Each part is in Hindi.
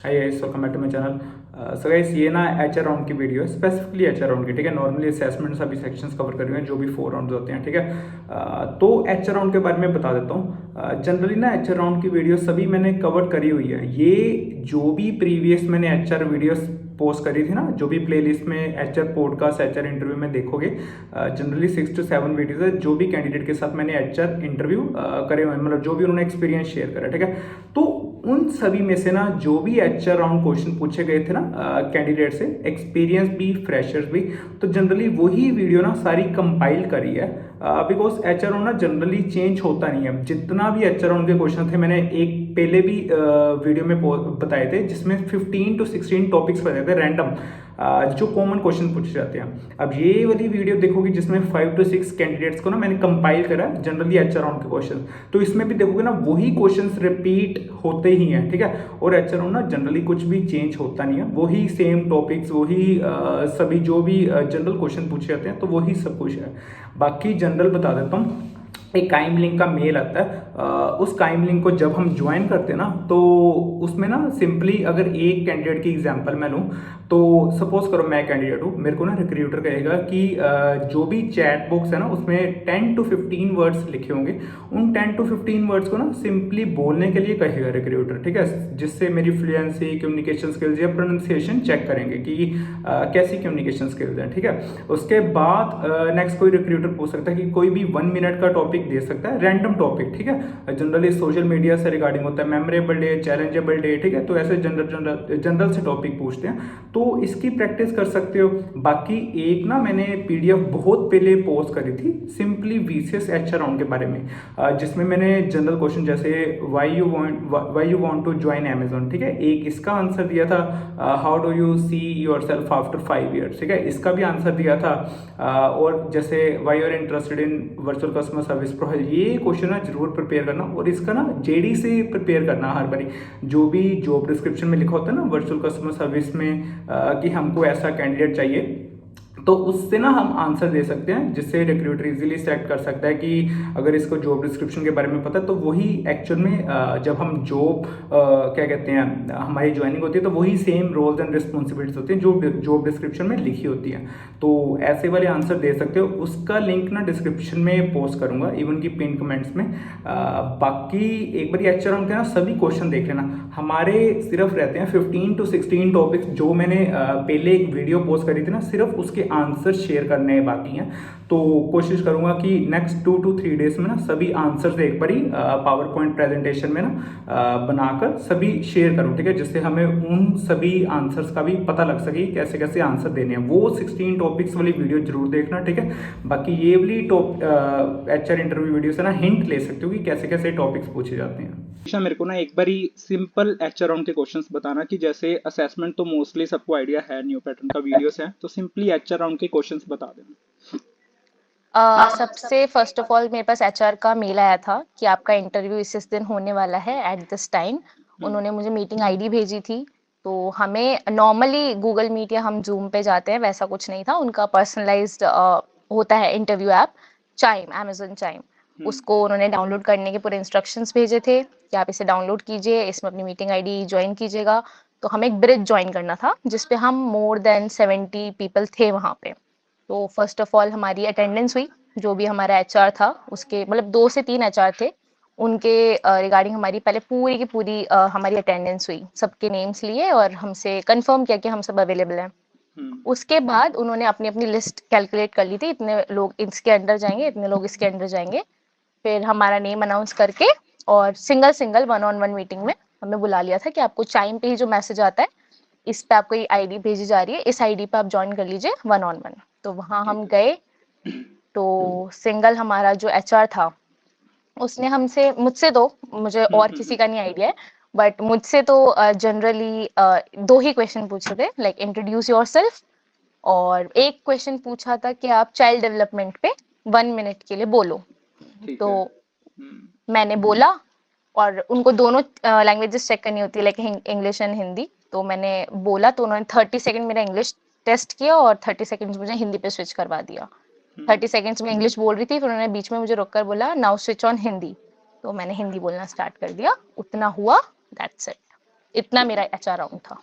Hi guys, welcome back to my channel. So guys, ये ना एचआर राउंड की वीडियो है, स्पेसिफिकली एचआर राउंड की। ठीक है, नॉर्मली असेसमेंट सभी सेक्शंस कवर कर रहे हैं जो भी 4 राउंड्स होते हैं। ठीक है, तो एचआर राउंड के बारे में बता देता हूँ। जनरली ना एचआर राउंड की वीडियो सभी मैंने कवर करी हुई है। ये जो भी प्रीवियस मैंने एचआर वीडियोस पोस्ट करी थी ना, जो भी प्लेलिस्ट में एचआर पॉडकास्ट एचआर इंटरव्यू में देखोगे, जनरली 6 to 7 वीडियोस है जो भी कैंडिडेट के साथ मैंने एचआर इंटरव्यू करे हुए हैं, मतलब जो भी उन्होंने एक्सपीरियंस शेयर करा। ठीक है, तो उन सभी में से ना जो भी एचआर राउंड क्वेश्चन पूछे गए थे ना कैंडिडेट से, एक्सपीरियंस भी फ्रेशर्स भी, तो जनरली वही वीडियो ना सारी कंपाइल करी है। बिकॉज एचआर राउंड ना जनरली चेंज होता नहीं है। जितना भी एचआर राउंड के क्वेश्चन थे मैंने एक पहले भी वीडियो में बताए थे, जिसमें 15 to 16 टॉपिक्स बताए थे रैंडम, जो कॉमन क्वेश्चन पूछे जाते हैं। अब ये वाली वीडियो देखोगे जिसमें 5 to 6 कैंडिडेट्स को ना मैंने कंपाइल करा जनरली एचआर राउंड के क्वेश्चन, तो इसमें भी देखोगे ना वही क्वेश्चंस रिपीट होते ही हैं। ठीक है, और एचआर राउंड ना जनरली कुछ भी चेंज होता नहीं है, वही सेम टॉपिक्स, वही सभी जो भी जनरल क्वेश्चन पूछे जाते हैं, तो वही सब कुछ है। बाकी जनरल बता देता हूँ, एक काइम लिंक का मेल आता है। उस काइम लिंक को जब हम ज्वाइन करते हैं ना, तो उसमें ना सिंपली अगर एक कैंडिडेट की एग्जांपल मैं लूँ, तो सपोज करो मैं कैंडिडेट हूँ, मेरे को ना रिक्रूटर कहेगा कि जो भी चैट बॉक्स है ना उसमें 10 to 15 वर्ड्स लिखे होंगे, उन 10 to 15 वर्ड्स को ना सिंपली बोलने के लिए कहेगा रिक्रूटर। ठीक है, जिससे मेरी फ्लुएंसी, कम्युनिकेशन स्किल्स या प्रोनाउंसिएशन चेक करेंगे कि कैसी कम्युनिकेशन स्किल्स हैं। ठीक है, उसके बाद नेक्स्ट कोई रिक्रूटर पूछ सकता है कि कोई भी 1 मिनट का टॉपिक दे सकता है, रैंडम टॉपिक। ठीक है, जनरली सोशल मीडिया से रिगार्डिंग होता है, मेमोरेबल डे, चैलेंजेबल डे। ठीक है, तो ऐसे जनरल से टॉपिक पूछते हैं, तो इसकी प्रैक्टिस कर सकते हो। बाकी एक ना मैंने पीडीएफ बहुत पहले पोस्ट करी थी सिंपली वीसीएस एचआर राउंड के बारे में, जिसमें मैंने जनरल क्वेश्चन जैसे why you want to join Amazon, ठीक है, एक इसका आंसर दिया था, how do you see yourself after 5 years। ठीक है, इसका भी आंसर दिया था। और जैसे why you are interested in virtual customer service profile, ये क्वेश्चन ना जरूर प्रिपेयर करना, और इसका ना जेडी से प्रिपेयर करना हर बारी। जो भी जॉब डिस्क्रिप्शन में लिखा होता है ना वर्चुअल कस्टमर सर्विस में, कि हमको ऐसा कैंडिडेट चाहिए, तो उससे ना हम आंसर दे सकते हैं, जिससे रिक्रूटर इजीली सेलेक्ट कर सकता है कि अगर इसको जॉब डिस्क्रिप्शन के बारे में पता है, तो वही एक्चुअल में जब हम जॉब क्या कहते हैं हमारी ज्वाइनिंग होती है, तो वही सेम रोल्स एंड रिस्पॉन्सिबिलिटीज होती हैं जो जॉब डिस्क्रिप्शन में लिखी होती है। तो ऐसे वाले आंसर दे सकते हो। उसका लिंक ना डिस्क्रिप्शन में पोस्ट करूंगा, इवन की पिन कमेंट्स में। बाकी एक बार एचआर राउंड के ना सभी क्वेश्चन देख लेना। हमारे सिर्फ रहते हैं 15 to 16 टॉपिक्स, जो मैंने पहले एक वीडियो पोस्ट करी थी ना, सिर्फ उसके आंसर शेयर करने बाकी हैं। तो कोशिश करूंगा कि नेक्स्ट 2 to 3 डेज में ना सभी आंसर्स एक बारी पावर पॉइंट प्रेजेंटेशन में ना बनाकर सभी शेयर करूं। ठीक है, जिससे हमें उन सभी आंसर्स का भी पता लग सके कैसे कैसे आंसर देने हैं। वो 16 टॉपिक्स वाली वीडियो जरूर देखना। ठीक है, बाकी ये वाली एचआर इंटरव्यू वीडियो से ना हिंट ले सकते हो कि कैसे कैसे टॉपिक्स पूछे जाते हैं। अच्छा, मेरे को ना एक बारी सिंपल एचआर राउंड के क्वेश्चंस बताना कि जैसे असेसमेंट तो मोस्टली सबको आइडिया है, न्यू पैटर्न का वीडियोस है, तो सिंपली एचआर राउंड के क्वेश्चंस बता देना। सबसे फर्स्ट ऑफ ऑल मेरे पास एचआर का मेल आया था कि आपका इंटरव्यू इस दिन होने वाला है एट दिस टाइम। उन्होंने मुझे मीटिंग आईडी भेजी थी। तो हमें नॉर्मली गूगल मीट या हम जूम पे जाते हैं, वैसा कुछ नहीं था। उनका पर्सनलाइज्ड होता है interview app, chyme, Amazon chyme. उसको उन्होंने डाउनलोड करने के पूरे इंस्ट्रक्शंस भेजे थे कि आप इसे डाउनलोड कीजिए, इसमें अपनी मीटिंग आईडी ज्वाइन कीजिएगा। तो हमें एक ब्रिज ज्वाइन करना था जिसपे हम मोर देन 70 पीपल थे वहां पे। तो फर्स्ट ऑफ ऑल हमारी अटेंडेंस हुई। जो भी हमारा एचआर था, उसके मतलब 2 से 3 एचआर थे, उनके रिगार्डिंग हमारी पहले पूरी की पूरी हमारी अटेंडेंस हुई। सबके नेम्स लिए और हमसे कंफर्म किया कि हम सब अवेलेबल हैं। उसके बाद उन्होंने अपनी अपनी लिस्ट कैलकुलेट कर ली थी, इतने लोग इसके अंडर जाएंगे, इतने लोग इसके अंडर जाएंगे। फिर हमारा नेम अनाउंस करके और सिंगल सिंगल 1-on-1 मीटिंग में हमें बुला लिया था कि आपको चाइम पे ही जो मैसेज आता है, इस पे आपको ये आईडी भेजी जा रही है, इस आईडी पे आप ज्वाइन कर लीजिए 1-on-1। तो वहां हम गए। तो सिंगल हमारा जो एचआर था, उसने हमसे, मुझसे तो, मुझे और किसी का नहीं आइडिया है, बट मुझसे तो जनरली 2 ही क्वेश्चन पूछे थे, लाइक इंट्रोड्यूस योरसेल्फ, और एक क्वेश्चन पूछा था कि आप चाइल्ड डेवलपमेंट पे 1 मिनट के लिए बोलो। ठीक तो है। मैंने बोला, और उनको दोनों लैंग्वेजेस चेक करनी होती है, लाइक इंग्लिश एंड हिंदी। तो मैंने बोला तो उन्होंने 30 सेकंड मेरा इंग्लिश टेस्ट किया और 30 सेकंड्स मुझे हिंदी पे स्विच करवा दिया। 30 सेकंड्स में इंग्लिश बोल रही थी, फिर उन्होंने बीच में मुझे रोककर बोला नाउ स्विच ऑन हिंदी। तो मैंने हिंदी बोलना स्टार्ट कर दिया। उतना हुआ, दैट्स इट। इतना ठीक मेरा है। एचआर राउंड था।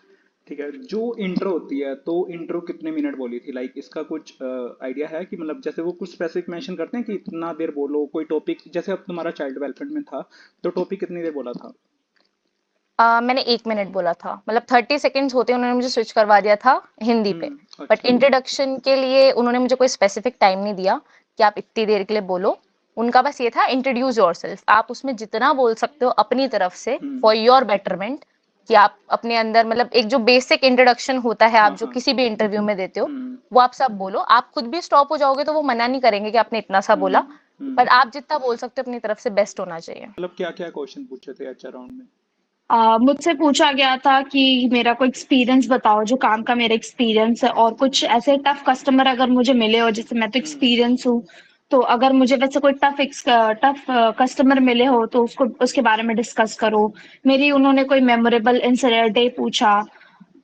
ठीक है, जो इंट्रो होती है तो इंट्रो कितने मिनट बोली थी, लाइक इसका कुछ आइडिया है कि मतलब जैसे वो कुछ स्पेसिफिक मेंशन करते हैं कि इतना देर बोलो कोई टॉपिक, जैसे अब तुम्हारा चाइल्ड डेवलपमेंट में था तो टॉपिक कितनी देर बोला था? मैंने 1 मिनट बोला था, मतलब 30 सेकेंड्स होते उन्होंने मुझे स्विच करवा दिया था हिंदी पे। बट अच्छा। इंट्रोडक्शन के लिए उन्होंने मुझे कोई स्पेसिफिक टाइम नहीं दिया कि आप इतनी देर के लिए बोलो। उनका बस ये था इंट्रोड्यूस योरसेल्फ, आप उसमें जितना बोल सकते हो अपनी तरफ से हम्म। फॉर योर बेटरमेंट, कि आप अपने अंदर मतलब एक जो बेसिक इंट्रोडक्शन होता है आप हाँ जो हाँ। किसी भी इंटरव्यू में देते हो हम्म। वो आप सब बोलो। आप खुद भी स्टॉप हो जाओगे तो वो मना नहीं करेंगे कि आपने इतना सा बोला, पर आप जितना बोल सकते हो अपनी तरफ से बेस्ट होना चाहिए। मतलब क्या क्या क्वेश्चन पूछे थे एचआर राउंड में? मुझसे पूछा गया था कि मेरा कोई एक्सपीरियंस बताओ, जो काम का मेरा एक्सपीरियंस है, और कुछ ऐसे टफ कस्टमर अगर मुझे मिले हो, जैसे मैं तो एक्सपीरियंस हूँ, तो अगर मुझे वैसे कोई टफ कस्टमर मिले हो तो उसको उसके बारे में डिस्कस करो। मेरी उन्होंने कोई मेमोरेबल इंसिडेंट डे पूछा।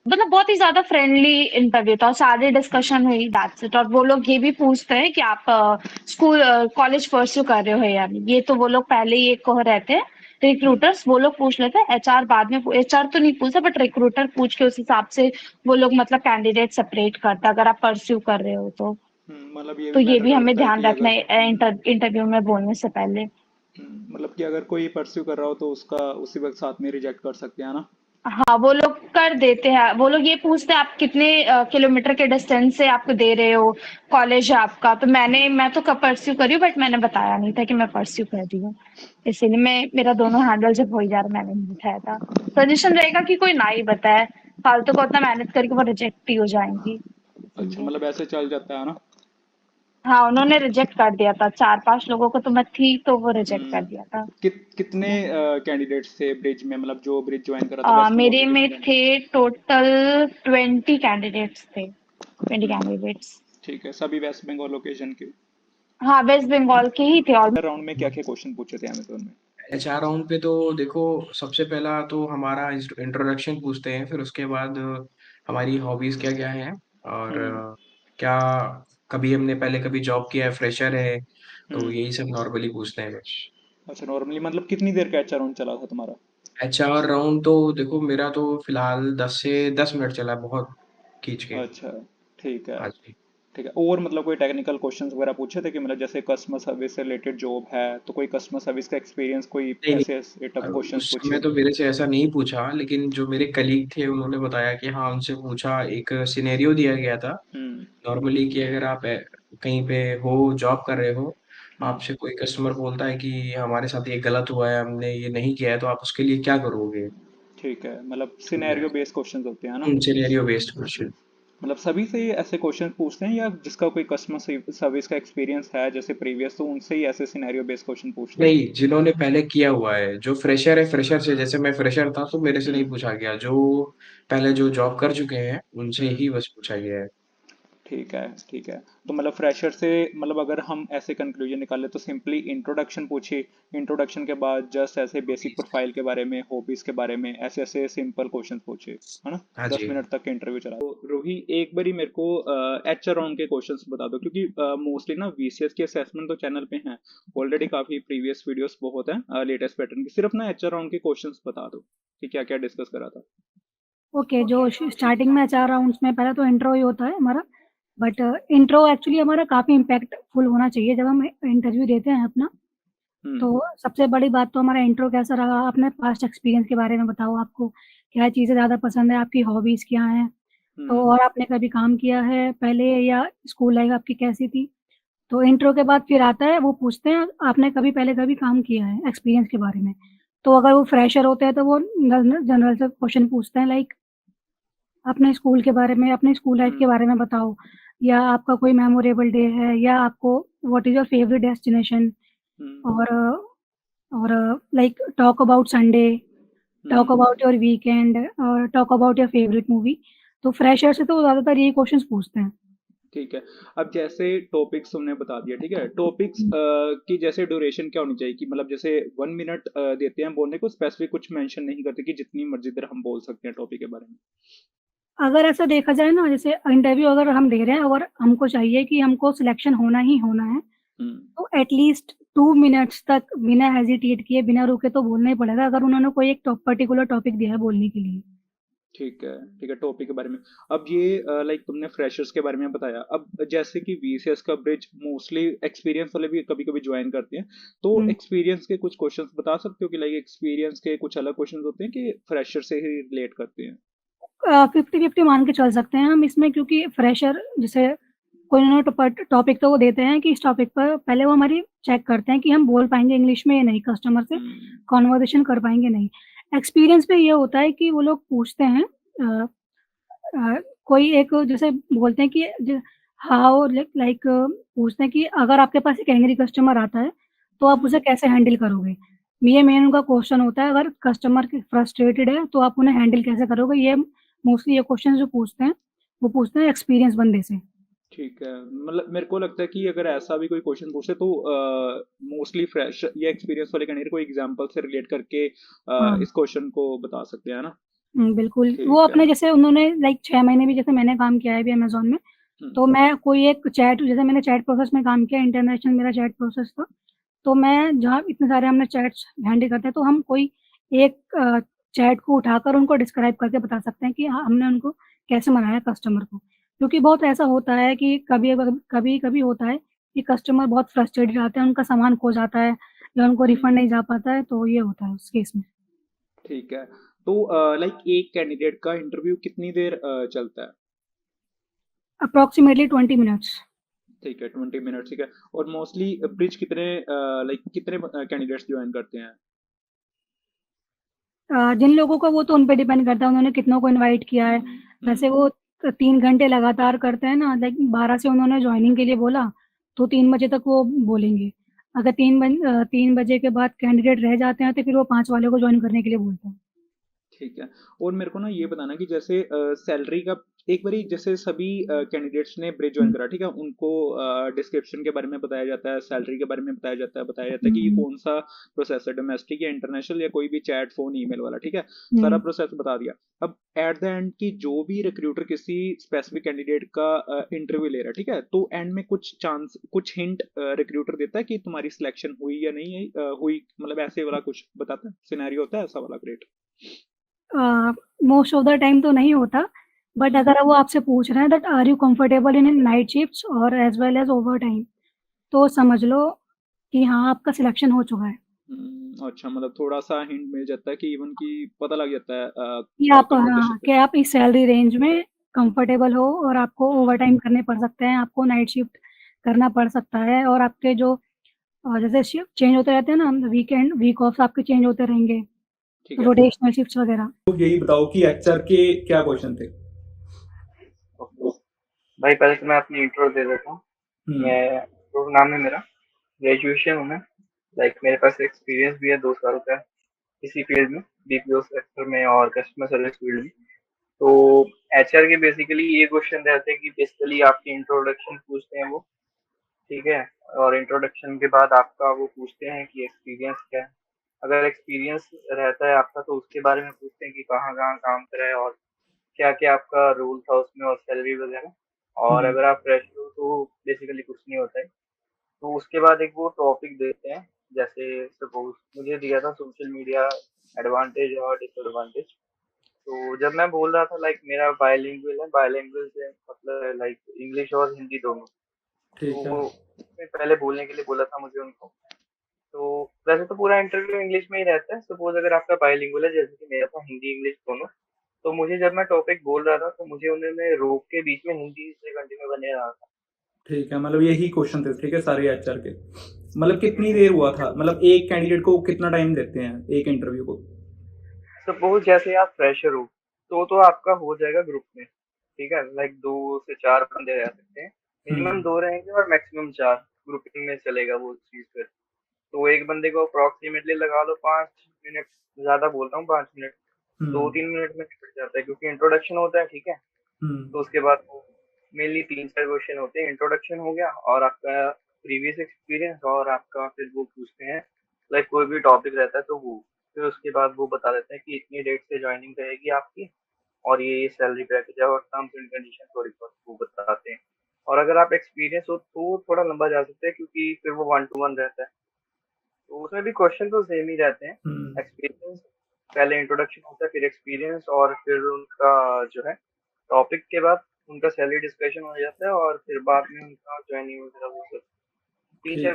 मतलब बहुत ही ज्यादा फ्रेंडली इंटरव्यू था, सारी डिस्कशन हुई, दैट्स इट। और वो लोग ये भी पूछते हैं कि आप स्कूल कॉलेज परस्यू कर रहे हो या नहीं, ये तो वो लोग पहले ही एक कह रहते हैं। रिक्रूटर्स वो लोग पूछ लेते हैं, एचआर बाद में, एचआर तो नहीं पूछता बट रिक्रूटर पूछ के उस हिसाब से वो लोग मतलब कैंडिडेट सेपरेट करता है, अगर आप परस्यू कर रहे हो तो। मतलब ये तो भी ये मैटर भी हमें करता है ध्यान कि रखना अगर है इंटरव्यू में बोलने से पहले। मतलब कि अगर कोई परस्यू कर रहा हो तो उसका उसी वक्त साथ में रिजेक्ट कर सकते हैं ना? हाँ, वो लोग कर देते हैं। वो लोग ये पूछते हैं आप कितने किलोमीटर के डिस्टेंस से आप दे रहे हो, कॉलेज है आपका। तो मैं तो परस्यू करी हूँ बट मैंने बताया नहीं था कि मैं परस्यू कर रही हूँ, इसीलिए मेरा दोनों हैंडल जब हो ही जा रहा मैंने नहीं बताया था। सजेशन रहेगा कि कोई ना ही बताए, फालतू को उतना मेहनत करके वो रिजेक्ट ही हो जाएंगी, अच्छा, इसीलिए। मतलब ऐसे चल जाता है ना? हाँ, उन्होंने रिजेक्ट कर दिया था, 4-5 लोगों को तो मैं थी तो वो रिजेक्ट कर हम्म। दिया था। कितने कैंडिडेट्स थे ब्रिज में, मतलब जो ब्रिज ज्वाइन करा था वेस्ट बंगाल मेरे के में कितने थे कैंडिडेट्स? टोटल 20 कैंडिडेट्स थे, 20 हम्म। कैंडिडेट्स। ठीक है, सभी वेस्ट बंगाल लोकेशन के? हाँ, वेस्ट बंगाल के ही थे। और राउंड में क्या क्या क्वेश्चन पूछे थे अमेजोन में? एचआर राउंड पे तो देखो, सबसे पहला तो हमारा इंट्रोडक्शन पूछते हैं, फिर उसके बाद हमारी हॉबीज क्या क्या हैं, और हम्म। क्या कभी हमने पहले कभी जॉब किया है, फ्रेशर है, तो हम्म। यही सब नॉर्मली पूछते हैं बस। अच्छा, नॉर्मली मतलब कितनी देर का एचआर राउंड चला था तुम्हारा? एचआर राउंड तो देखो मेरा तो फिलहाल 10 से 10 मिनट चला है, बहुत खींच के। अच्छा। ठीक है। हाँ जी। ठीक है, और मतलब कोई टेक्निकल क्वेश्चंस वगैरह पूछे थे कि मतलब जैसे कस्टमर सर्विस से रिलेटेड जॉब है तो कोई कस्टमर सर्विस का एक्सपीरियंस, कोई नहीं नहीं, ऐसे ऐसे टफ क्वेश्चंस उस समय पूछे? तो मेरे से ऐसा नहीं पूछा, लेकिन जो मेरे कलीग थे उन्होंने बताया कि हाँ, उनसे पूछा, एक सिनेरियो दिया गया था हम्म। नॉर्मली कि अगर आप कहीं पे हो, जॉब कर रहे हो, हम्म। आपसे कोई कस्टमर बोलता है कि हमारे साथ ये गलत हुआ है, हमने ये नहीं किया है, तो आप उसके लिए क्या करोगे। ठीक है, मतलब सिनेरियो बेस्ड क्वेश्चंस होते हैं ना? Scenario based question. मतलब सभी से ही ऐसे क्वेश्चन पूछते हैं या जिसका कोई कस्टमर सर्विस का एक्सपीरियंस है जैसे प्रीवियस, तो उनसे ही ऐसे सिनेरियो बेस्ड क्वेश्चन पूछते हैं? नहीं, जिन्होंने पहले किया हुआ है, जो फ्रेशर है, फ्रेशर से, जैसे मैं फ्रेशर था तो मेरे से नहीं हम्म। पूछा गया, जो पहले जो जॉब कर चुके हैं उनसे हम्म। ही बस पूछा गया है। ठीक है। ठीक है, तो मतलब फ्रेशर से, मतलब अगर हम ऐसे कंक्लूजन निकालें तो सिंपली इंट्रोडक्शन पूछी, इंट्रोडक्शन के बाद जस्ट ऐसे बेसिक प्रोफाइल के बारे में, हॉबीज के बारे में, ऐसे ऐसे सिंपल क्वेश्चन पूछे, है ना? हाँ 10 मिनट तक इंटरव्यू चला। तो रोही, एक बारी मेरे को एचआर राउंड के क्वेश्चंस बता दो, क्योंकि मोस्टली ना वीसीएस के असेसमेंट तो चैनल पे हैं ऑलरेडी, काफी प्रीवियस वीडियोस बहुत हैं लेटेस्ट पैटर्न की, सिर्फ ना एचआर राउंड के क्वेश्चंस बता दो कि क्या क्या डिस्कस करा था। ओके, जो स्टार्टिंग में 4 राउंड्स में पहले तो इंट्रो ही होता है हमारा। बट इंट्रो एक्चुअली हमारा काफ़ी इम्पैक्टफुल होना चाहिए जब हम इंटरव्यू देते हैं अपना। तो सबसे बड़ी बात तो हमारा इंट्रो कैसा रहा, अपने पास्ट एक्सपीरियंस के बारे में बताओ, आपको क्या चीज़ें ज़्यादा पसंद है, आपकी हॉबीज़ क्या हैं, तो और आपने कभी काम किया है पहले, या स्कूल लाइफ आपकी कैसी थी। तो इंट्रो के बाद फिर आता है, वो पूछते हैं आपने कभी पहले कभी काम किया है, एक्सपीरियंस के बारे में। तो अगर वो फ्रेशर होते हैं तो वो जनरल से क्वेश्चन पूछते हैं, लाइक अपने स्कूल के बारे में, अपने स्कूल लाइफ के बारे में बताओ, या आपका कोई मेमोरेबल डे है, या आपको what is your favourite destination, और like talk about Sunday, talk about your weekend, और talk about your favourite movie. तो फ्रेशर से तो ज़्यादातर यही क्वेश्चंस पूछते हैं। ठीक है, अब जैसे टॉपिक्स तुमने बता दिया, ठीक है, टॉपिक्स की जैसे ड्यूरेशन क्या होनी चाहिए, कि मतलब जैसे 1 मिनट देते हैं बोलने को, स्पेसिफिक कुछ मेंशन नहीं करते कि जितनी मर्जी देर हम बोल सकते हैं टॉपिक के बारे में? अगर ऐसा देखा जाए ना, जैसे इंटरव्यू अगर हम दे रहे हैं और हमको चाहिए कि हमको सिलेक्शन होना ही होना है, हम्म। तो एटलीस्ट 2 मिनट्स तक बिना हेजिटेट किए, बिना रुके तो बोलना ही पड़ेगा अगर उन्होंने कोई एक पर्टिकुलर टॉपिक दिया है बोलने के लिए। ठीक है, टॉपिक के बारे में। अब ये लाइक तुमने फ्रेशर्स के बारे में बताया, अब जैसे कि वीसीएस का ब्रिज मोस्टली एक्सपीरियंस वाले भी कभी-कभी जॉइन करते हैं, तो हुँ। एक्सपीरियंस के कुछ क्वेश्चंस बता सकते हो कि लाइक एक्सपीरियंस के कुछ अलग क्वेश्चंस होते हैं कि फ्रेशर से ही रिलेट करते हैं? 50-50 मान के चल सकते हैं हम इसमें, क्योंकि फ्रेशर जैसे कोई उन्होंने टॉपिक तो वो देते हैं कि इस टॉपिक पर पहले वो हमारी चेक करते हैं कि हम बोल पाएँगे इंग्लिश में या नहीं, कस्टमर से हुँ, कन्वर्सेशन कर पाएँगे नहीं। एक्सपीरियंस में ये होता है कि वो लोग पूछते हैं अ कोई एक जैसे बोलते हैं कि ज हाउ लाइक पूछते हैं कि अगर आपके पास एक एंग्री कस्टमर आता है, तो आप उसे हुँ, कैसे हैंडल करोगे? ये मेन उनका क्वेश्चन होता है, अगर कस्टमर की फ्रस्ट्रेटेड है, तो आप उन्हें हैंडल कैसे करोगे? ये मोस्टली ये क्वेश्चन जो पूछते हैं, वो पूछते हैं एक्सपीरियंस बंदे से। ठीक है। मतलब मेरे को लगता है कि अगर ऐसा भी कोई क्वेश्चन पूछे तो मोस्टली फ्रेश या एक्सपीरियंस वाले कैंडिडेट को एग्जांपल से रिलेट करके हाँ। इस क्वेश्चन को बता सकते हैं, है ना? बिल्कुल। वो ठीक है। अपने जैसे उन्होंने लाइक 6 महीने भी जैसे मैंने काम किया है अभी अमेज़न में, हुँ, तो मैं कोई एक चैट जैसे मैंने चैट प्रोसेस में काम किया, इंटरनेशनल मेरा चैट प्रोसेस था। तो मैं जहाँ इतने सारे हमने चैट्स हैंडल करते हैं, तो हम कोई एक चैट को उठाकर उनको डिस्क्राइब करके बता सकते हैं कि हाँ, हमने उनको कैसे मनाया कस्टमर को। क्योंकि बहुत ऐसा होता है कि कभी-कभी होता है कि कस्टमर बहुत फ्रस्ट्रेटेड आते हैं, उनका सामान खो जाता है या उनको रिफंड हुँ। नहीं जा पाता है, तो ये होता है उस केस में। ठीक है। तो लाइक एक कैंडिडेट का इंटरव्यू कितनी देर चलता है? Approximately 20 minutes. ठीक है, 20 मिनट्स, ठीक है। और मोस्टली ब्रिज कितने लाइक कितने कैंडिडेट्स जॉइन करते हैं? जिन लोगों का वो तो उन पे डिपेंड करता है उन्होंने कितनों को इनवाइट किया है। हुँ, वैसे हुँ। वो 3 घंटे लगातार करते हैं ना, लाइक 12 से उन्होंने जॉइनिंग के लिए बोला, तो 3 बजे तक वो बोलेंगे। अगर 3 बजे के बाद कैंडिडेट रह जाते हैं, तो फिर वो 5 वाले को जॉइन करने के लिए बोलते हैं। ठीक है। और मेरे को ना ये बताना कि जैसे सैलरी का एक बारी जैसे सभी कैंडिडेट्स ने ब्रिज जॉइन हुँ, करा, ठीक है? उनको डिस्क्रिप्शन के बारे में बताया जाता है, सैलरी के बारे में बताया जाता है कि ये हुँ, कौन-सा प्रोसेस है, डोमेस्टिक या इंटरनेशनल या कोई भी चैट, फ़ोन, ईमेल वाला, ठीक है? सारा हुँ। प्रोसेस बता दिया। अब एट द एंड कि जो भी रिक्रूटर किसी स्पेसिफिक कैंडिडेट का इंटरव्यू ले रहा है, ठीक है? तो एंड में कुछ हिंट रिक्रूटर देता है कि तुम्हारी सिलेक्शन हुई या नहीं हुई, मतलब ऐसे वाला कुछ बताता है? सिनेरियो होता है ऐसा वाला? Great. Most of the time तो नहीं होता, बट हुँ। अगर वो आपसे पूछ रहे हैं that are you comfortable in night shifts और एज़ वेल एज़ ओवरटाइम, तो समझ लो कि हाँ, आपका सिलेक्शन हो चुका है। अच्छा, मतलब थोड़ा-सा हिंट मिल जाता है कि इवन कि पता लग जाता है कि आप कन्वर्सेशन हाँ, पे। कि आप इस सैलरी रेंज में कंफर्टेबल हो और आपको हुँ, ओवरटाइम करने पड़ सकते हैं, आपको नाइट शिफ्ट करना पड़ सकता है और आपके जो जैसे शिफ्ट चेंज होते रहते हैं ना, वीक ऑफ्स आपके चेंज होते रहेंगे, ठीक है। रोटेशनल शिफ्ट्स वगैरह। तो यही बताओ कि एचआर के क्या क्वेश्चन थे? ओके। भाई पहले तो मैं अपनी इंट्रो दे देता हूँ। हम्म। मैं शुभ नाम है मेरा, ग्रेजुएशन हूँ मैं, लाइक मेरे पास एक्सपीरियंस भी है 2 साल का इसी फील्ड में, बीपीओ सेक्टर में और कस्टमर सर्विस फील्ड में। तो एचआर के बेसिकली ये क्वेश्चन रहते हैं कि बेसिकली आपकी इंट्रोडक्शन पूछते हैं वो, ठीक है? और इंट्रोडक्शन के बाद आपका वो पूछते हैं कि एक्सपीरियंस क्या है। अगर एक्सपीरियंस रहता है आपका तो उसके बारे में पूछते हैं कि कहाँ-कहाँ काम करा है और क्या-क्या आपका रोल था उसमें और सैलरी वगैरह। और हम्म। अगर आप फ्रेशर हो तो बेसिकली कुछ नहीं होता है। तो उसके बाद एक वो टॉपिक देते हैं, जैसे सपोज़ मुझे दिया था सोशल मीडिया एडवांटेज और डिसएडवांटेज। तो जब मैं बोल रहा था लाइक मेरा बायलिंगुअल है, बायलिंगुअल से मतलब लाइक इंग्लिश और हिंदी दोनों। ठीक है। तो उसमें पहले बोलने के लिए बोला था मुझे उनको। तो वैसे तो पूरा इंटरव्यू इंग्लिश में ही रहता है, सपोज़ अगर आपका बायलिंगुअल है जैसे कि मेरा था हिंदी इंग्लिश दोनों। तो मुझे जब मैं टॉपिक बोल रहा था तो मुझे उन्होंने रोक के बीच में हिंदी से कंटिन्यू करने रहा था। ठीक है, मतलब यही क्वेश्चन थे, ठीक है, सारे एचआर के। मतलब जी कितनी बिल्कुल। देर हुआ था, मतलब एक कैंडिडेट को कितना टाइम देते हैं एक इंटरव्यू को? सपोज़ जैसे आप फ्रेशर हो, तो आपका हो जाएगा ग्रुप में, ठीक है? लाइक 2 से 4 बंदे रह सकते हैं। मिनिमम हम्म। 2 रहेंगे और मैक्सिमम 4 ग्रुपिंग में चलेगा वो चीज़ फिर। तो एक बंदे को अप्रॉक्सिमेटली लगा लो 5 मिनट, ज़्यादा बोल रहा हूँ 5 मिनट, हम्म। 2-3 मिनट में निपट जाता है क्योंकि इंट्रोडक्शन होता है, ठीक है? हम्म। तो उसके बाद वो मेनली 3-4 क्वेश्चन होते हैं, इंट्रोडक्शन हो गया और आपका प्रीवियस एक्सपीरियंस और आपका फिर वो पूछते हैं लाइक कोई भी टॉपिक रहता है तो वो। फिर उसके बाद वो बता देते हैं कि इतनी डेट से जॉइनिंग रहेगी आपकी और ये सैलरी पैकेज है और टर्म्स एंड कंडीशन थोड़ी बहुत वो बताते हैं। और अगर आप एक्सपीरियंस हो तो थोड़ा लंबा जा सकता है क्योंकि फिर वो 1 टू 1 रहता है। तो उसमें भी क्वेश्चन तो सेम ही रहते हैं। एक्सपीरियंस, पहले इंट्रोडक्शन होता है, फिर एक्सपीरियंस, और फिर उनका जो है टॉपिक के बाद उनका सैलरी डिस्कशन हो जाता है, और फिर बाद में उनका ज्वाइनिंग वगैरह वो सब 3-4 ठीक है।